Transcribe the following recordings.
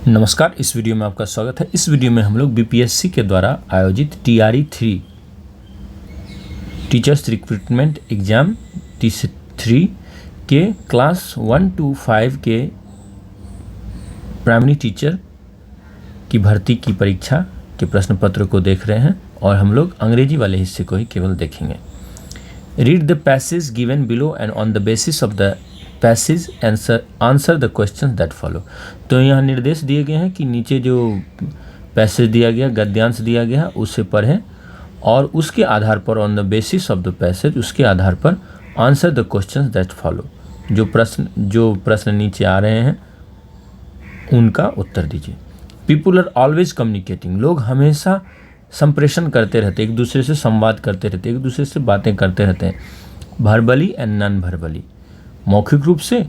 नमस्कार, इस वीडियो में आपका स्वागत है। इस वीडियो में हम लोग बीपीएससी के द्वारा आयोजित TRE 3 teachers recruitment exam T3 के क्लास 1 to 5 के प्राइमरी टीचर की भर्ती की परीक्षा के प्रश्न पत्र को देख रहे हैं और हम लोग अंग्रेजी वाले हिस्से को ही केवल देखेंगे। Read the passage given below and on the basis of the passage answer the question that follow. तो यहाँ निर्देश दिए गए हैं कि नीचे जो पैसेज दिया गया, गद्यांश दिया गया, उसे पढ़ें और उसके आधार पर on the basis of the passage, उसके आधार पर answer the question that follow. जो प्रश्न नीचे आ रहे हैं उनका उत्तर दीजिए। People are always communicating. लोग हमेशा संप्रेषण करते रहते, एक दूसरे से संवाद करते रहते, एक दूसरे से बातें करते रहते हैं। वर्बली एंड नॉन वर्बली, मौखिक रूप से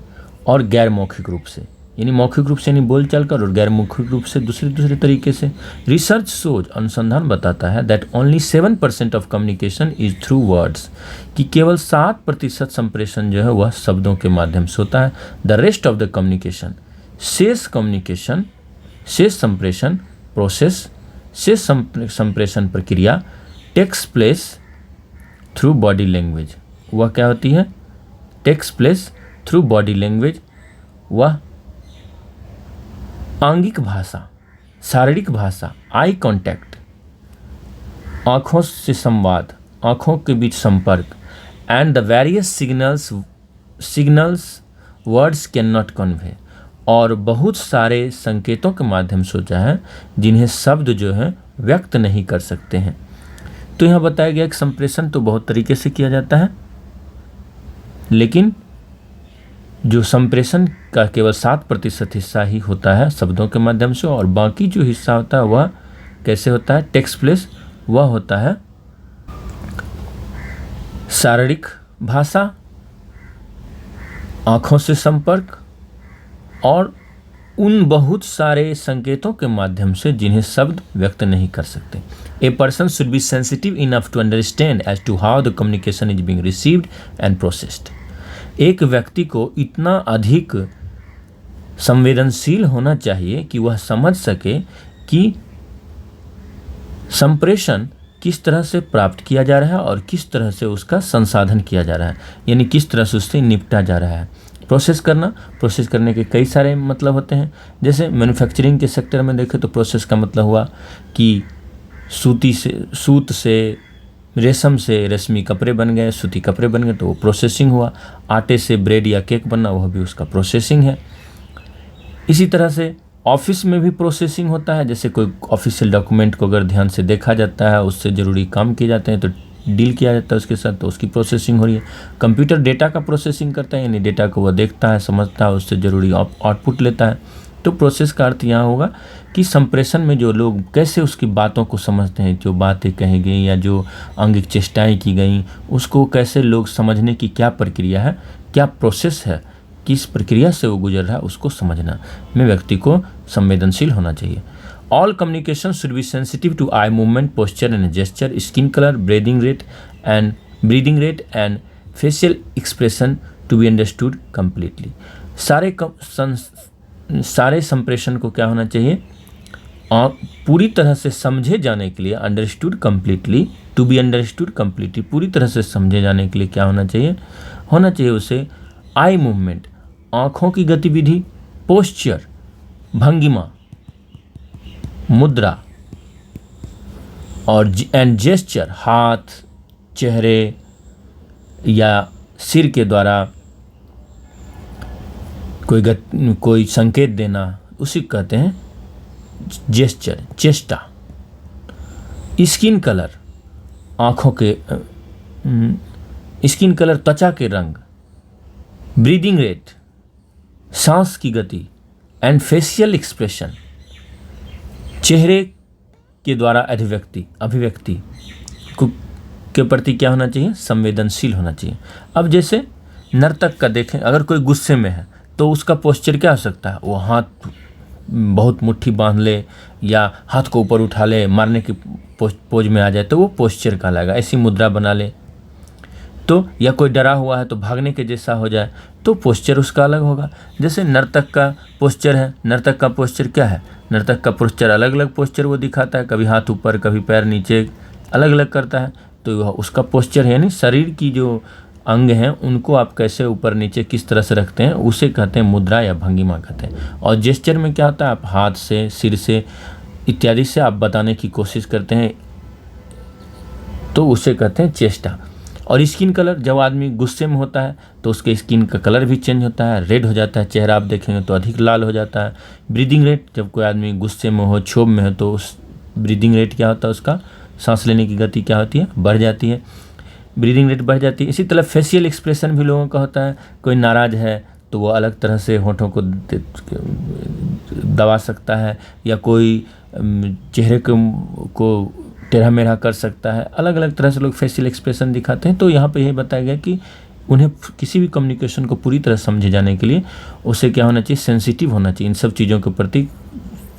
और गैर मौखिक रूप से, यानी मौखिक रूप से यानी बोलचाल कर और गैर मौखिक रूप से दूसरे तरीके से। रिसर्च शोज, अनुसंधान बताता है that only 7% of communication is through words, कि केवल 7% संप्रेषण जो है वह शब्दों के माध्यम से होता है। The rest of the communication, शेष संप्रेषण प्रोसेस, शेष संप्रेषण प्रक्रिया takes place through body language. वह क्या होती है? Takes place through body language. वह आंगिक भाषा, शारीरिक भाषा, आई कांटेक्ट, आँखों से संवाद, आँखों के बीच संपर्क, and the various signals words can not convey, और बहुत सारे संकेतों के माध्यम से होता है जिन्हें शब्द जो है व्यक्त नहीं कर सकते हैं। तो यहाँ बताया गया कि संप्रेषण तो बहुत तरीके से किया जाता है, लेकिन जो संप्रेषण का केवल 7% हिस्सा ही होता है शब्दों के माध्यम से, और बाकी जो हिस्सा होता है वह कैसे होता है? Text place. वह होता है शारीरिक भाषा, आँखों से संपर्क और उन बहुत सारे संकेतों के माध्यम से जिन्हें शब्द व्यक्त नहीं कर सकते। A person should be sensitive enough to understand as to how the communication is being received and processed. एक व्यक्ति को इतना अधिक संवेदनशील होना चाहिए कि वह समझ सके कि संप्रेषण किस तरह से प्राप्त किया जा रहा है और किस तरह से उसका संसाधन किया जा रहा है, यानी किस तरह से उससे निपटा जा रहा है। प्रोसेस करने के कई सारे मतलब होते हैं। जैसे मैन्युफैक्चरिंग के सेक्टर में देखें तो प्रोसेस का मतलब हुआ कि सूत से रेशम से रेशमी कपड़े बन गए, सूती कपड़े बन गए, तो वो प्रोसेसिंग हुआ। आटे से ब्रेड या केक बनना, वह भी उसका प्रोसेसिंग है। इसी तरह से ऑफिस में भी प्रोसेसिंग होता है। जैसे कोई ऑफिशियल डॉक्यूमेंट को अगर ध्यान से देखा जाता है, उससे ज़रूरी काम किए जाते हैं, तो डील किया जाता है उसके साथ, तो उसकी प्रोसेसिंग हो रही है। कंप्यूटर डेटा का प्रोसेसिंग करता है, यानी डेटा को वह देखता है, समझता है, उससे ज़रूरी आउटपुट लेता है। तो प्रोसेस का अर्थ यहाँ होगा कि संप्रेषण में जो लोग कैसे उसकी बातों को समझते हैं, जो बातें कही गई या जो आंगिक चेष्टाएं की गई, उसको कैसे लोग समझने की क्या प्रक्रिया है, क्या प्रोसेस है, किस प्रक्रिया से वो गुजर रहा है, उसको समझना में व्यक्ति को संवेदनशील होना चाहिए। All communication should be sensitive to eye movement, posture and gesture, skin colour, breathing rate and facial expression to be understood completely. सारे संप्रेषण को क्या होना चाहिए? पूरी तरह से समझे जाने के लिए, understood completely, to be understood completely, पूरी तरह से समझे जाने के लिए क्या होना चाहिए उसे आई मूवमेंट, आँखों की गतिविधि, पोस्चर, भंगिमा, मुद्रा, और एंड जेस्चर, हाथ, चेहरे या सिर के द्वारा कोई संकेत देना, उसी कहते हैं जेस्चर, चेष्टा। स्किन कलर, आँखों के स्किन कलर, त्वचा के रंग, ब्रीदिंग रेट, सांस की गति, एंड फेशियल एक्सप्रेशन, चेहरे के द्वारा अभिव्यक्ति के प्रति क्या होना चाहिए? संवेदनशील होना चाहिए। अब जैसे नर्तक का देखें, अगर कोई गुस्से में है तो उसका पोस्चर क्या हो सकता है? वो हाथ बहुत मुट्ठी बांध ले या हाथ को ऊपर उठा ले, मारने की पोज में आ जाए, तो वो पोस्चर कहलाएगा। ऐसी मुद्रा बना ले तो या कोई डरा हुआ है तो भागने के जैसा हो जाए तो पोस्चर उसका अलग होगा। जैसे नर्तक का पोस्चर है, नर्तक का पोस्चर क्या है, नर्तक का पोस्चर अलग अलग पोस्चर वो दिखाता है, कभी हाथ ऊपर कभी पैर नीचे अलग अलग करता है, तो वह उसका पोस्चर है। यानी शरीर की जो अंग हैं उनको आप कैसे ऊपर नीचे किस तरह से रखते हैं उसे कहते हैं मुद्रा या भंगिमा कहते हैं। और जेस्चर में क्या होता है, आप हाथ से सिर से इत्यादि से आप बताने की कोशिश करते हैं तो उसे कहते हैं चेष्टा। और स्किन कलर, जब आदमी गुस्से में होता है तो उसके स्किन का कलर भी चेंज होता है, रेड हो जाता है, चेहरा आप देखेंगे तो अधिक लाल हो जाता है। ब्रीदिंग रेट, जब कोई आदमी गुस्से में हो, क्षोभ में हो तो उस ब्रीदिंग रेट क्या होता है, उसका सांस लेने की गति क्या होती है, बढ़ जाती है, ब्रीदिंग रेट बढ़ जाती है। इसी तरह फेशियल एक्सप्रेशन भी लोगों का होता है, कोई नाराज़ है तो वो अलग तरह से होठों को दबा सकता है, या कोई चेहरे को टेढ़ा मेढ़ा कर सकता है, अलग अलग तरह से लोग फेशियल एक्सप्रेशन दिखाते हैं। तो यहाँ पे यही बताया गया कि उन्हें किसी भी कम्युनिकेशन को पूरी तरह समझे जाने के लिए उसे क्या होना चाहिए, सेंसिटिव होना चाहिए, इन सब चीज़ों के प्रति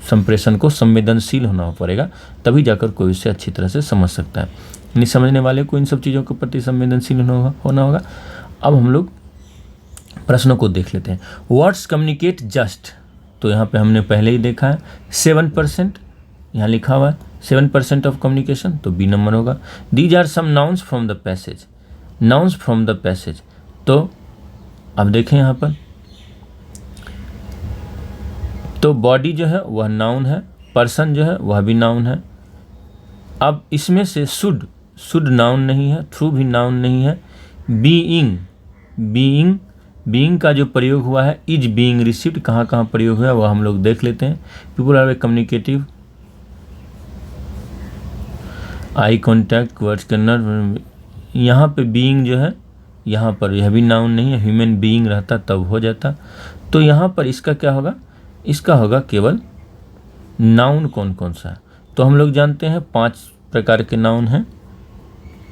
संप्रेषण को संवेदनशील होना पड़ेगा, तभी जाकर कोई उसे अच्छी तरह से समझ सकता है। नहीं समझने वाले को इन सब चीज़ों के प्रति संवेदनशील होना होगा। अब हम लोग प्रश्नों को देख लेते हैं। वर्ड्स कम्युनिकेट जस्ट, तो यहाँ पे हमने पहले ही देखा है 7%, यहाँ लिखा हुआ है 7% ऑफ कम्युनिकेशन, तो बी नंबर होगा। These are some nouns from the passage, nouns from the passage, तो अब देखें यहाँ पर, तो बॉडी जो है वह नाउन है, पर्सन जो है वह भी नाउन है। अब इसमें से शुड नाउन नहीं है, थ्रू भी नाउन नहीं है। बीइंग का जो प्रयोग हुआ है, इज बीइंग रिसीव्ड, कहाँ कहाँ प्रयोग हुआ है वह हम लोग देख लेते हैं। People are communicative, eye contact, words करना, यहाँ पे बीइंग जो है, यहाँ पर यह भी नाउन नहीं है, ह्यूमन बीइंग रहता तब हो जाता। तो यहाँ पर इसका क्या होगा, इसका होगा केवल नाउन कौन कौन सा है। तो हम लोग जानते हैं 5 प्रकार के नाउन हैं,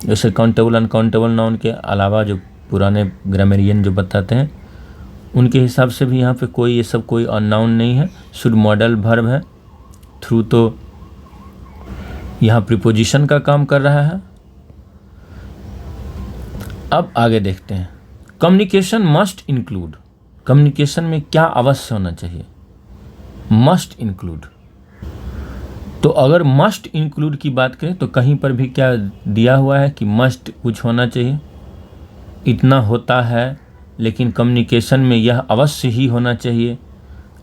जैसे काउंटेबल अनकाउंटेबल नाउन के अलावा जो पुराने ग्रामेरियन जो बताते हैं उनके हिसाब से भी यहाँ पे कोई ये सब कोई नाउन नहीं है। शुड मॉडल वर्ब है, थ्रू तो यहाँ प्रीपोजिशन का काम कर रहा है। अब आगे देखते हैं, कम्युनिकेशन मस्ट इंक्लूड, कम्युनिकेशन में क्या अवश्य होना चाहिए, मस्ट इंक्लूड। तो अगर मस्ट इंक्लूड की बात करें तो कहीं पर भी क्या दिया हुआ है कि मस्ट कुछ होना चाहिए, इतना होता है, लेकिन कम्युनिकेशन में यह अवश्य ही होना चाहिए,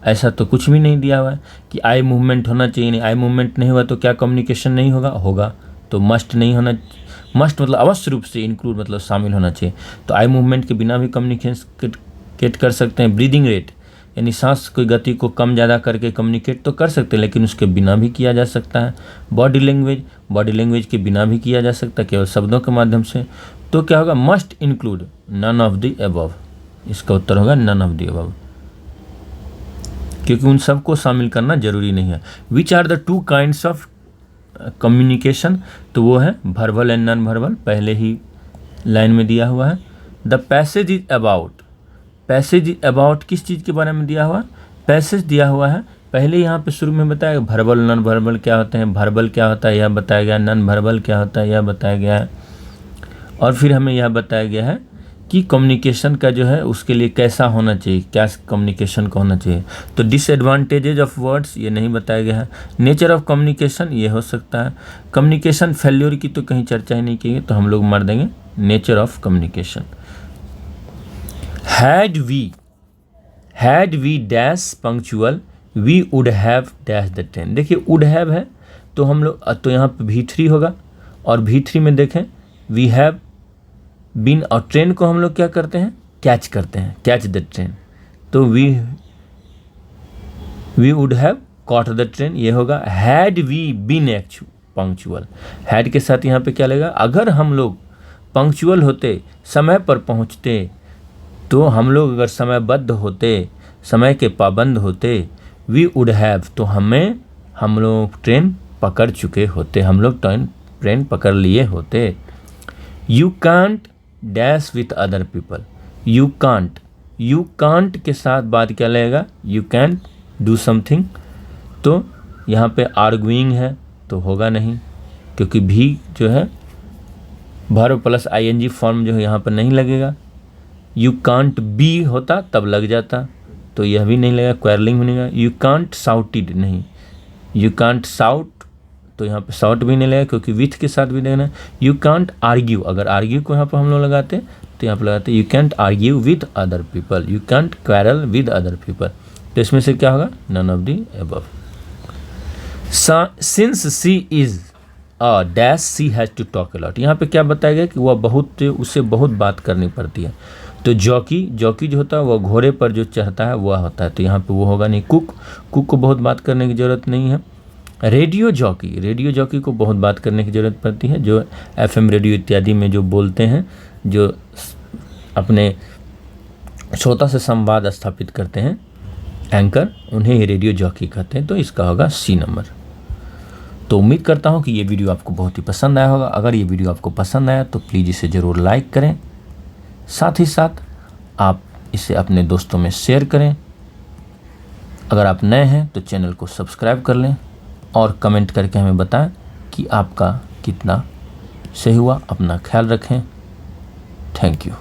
ऐसा तो कुछ भी नहीं दिया हुआ है। कि आई मूवमेंट होना चाहिए, नहीं आई मूवमेंट नहीं हुआ तो क्या कम्युनिकेशन नहीं होगा, होगा, तो मस्ट नहीं होना, मस्ट मतलब अवश्य रूप से, इंक्लूड मतलब शामिल होना चाहिए। तो आई मूवमेंट के बिना भी कम्युनिकेट कर सकते हैं। ब्रीदिंग रेट यानी सांस की गति को कम ज़्यादा करके कम्युनिकेट तो कर सकते हैं, लेकिन उसके बिना भी किया जा सकता है। बॉडी लैंग्वेज के बिना भी किया जा सकता है, केवल शब्दों के माध्यम से। तो क्या होगा, must include none of the above, इसका उत्तर होगा नन ऑफ द अबव, क्योंकि उन सबको शामिल करना जरूरी नहीं है। Which are the 2 kinds of communication, तो वो है वर्बल एंड नॉन वर्बल, पहले ही लाइन में दिया हुआ है। The passage is about, passage is about किस चीज़ के बारे में दिया हुआ है, पैसेज दिया हुआ है, पहले यहाँ पे शुरू में बताया वर्बल नॉन वर्बल क्या होते हैं, वर्बल क्या होता है यह बताया गया, नॉन वर्बल क्या होता है यह बताया गया है, और फिर हमें यह बताया गया है कि कम्युनिकेशन का जो है उसके लिए कैसा होना चाहिए, क्या कम्युनिकेशन का होना चाहिए। तो डिसएडवांटेजेज ऑफ वर्ड्स ये नहीं बताया गया है। नेचर ऑफ कम्युनिकेशन ये हो सकता है। कम्युनिकेशन फेल्योर की तो कहीं चर्चा ही नहीं की है, तो हम लोग मार देंगे nature of communication. Had we dash punctual we would have dash the train. देखिए वुड हैव है तो हम लोग, तो यहाँ पे V3 होगा, और V3 में देखें वी हैव बीन, और ट्रेन को हम लोग क्या करते हैं, कैच करते हैं, कैच द ट्रेन, तो we would have caught the train, ये होगा। Had we been punctual, had के साथ यहाँ पे क्या लगेगा, अगर हम लोग पंक्चुअल होते, समय पर पहुँचते, तो हम लोग अगर समयबद्ध होते, समय के पाबंद होते, वी वुड हैव, तो हम लोग ट्रेन पकड़ चुके होते, हम लोग ट्रेन पकड़ लिए होते। You can't dash with other people, you can't के साथ बाद क्या लगेगा, यू कैन डू समथिंग, तो यहाँ पे आर्गुइंग है तो होगा नहीं, क्योंकि भी जो है वर्ब प्लस आईएनजी फॉर्म जो है यहाँ पर नहीं लगेगा। यू कांट बी होता तब लग जाता, तो यह भी नहीं लगेगा, क्वेरलिंग भी नहीं लगेगा। यू कांट साउटेड नहीं, यू कांट साउट, तो यहाँ पे साउट भी नहीं लगेगा क्योंकि विथ के साथ भी देना। यू कांट आर्ग्यू, अगर आर्ग्यू को यहाँ पर हम लोग लगाते तो यहाँ पर लगाते you can't argue with other people, you can't quarrel with other people. तो इसमें से क्या होगा, none of the above. Since she is a dash she has to talk a lot, यहाँ पे क्या बताया गया कि वह बहुत, उससे बहुत बात करनी पड़ती है। तो जॉकी जो होता है वह घोड़े पर जो चढ़ता है वह होता है, तो यहाँ पे वो होगा नहीं। कुक को बहुत बात करने की ज़रूरत नहीं है। रेडियो जॉकी को बहुत बात करने की ज़रूरत पड़ती है, जो एफएम रेडियो इत्यादि में जो बोलते हैं, जो अपने श्रोता से संवाद स्थापित करते हैं, एंकर, उन्हें ही रेडियो जॉकी कहते हैं। तो इसका होगा सी नंबर। तो उम्मीद करता हूँ कि ये वीडियो आपको बहुत ही पसंद आया होगा। अगर ये वीडियो आपको पसंद आया तो प्लीज़ इसे ज़रूर लाइक करें, साथ ही साथ आप इसे अपने दोस्तों में शेयर करें। अगर आप नए हैं तो चैनल को सब्सक्राइब कर लें और कमेंट करके हमें बताएं कि आपका कितना सही हुआ। अपना ख्याल रखें। Thank you.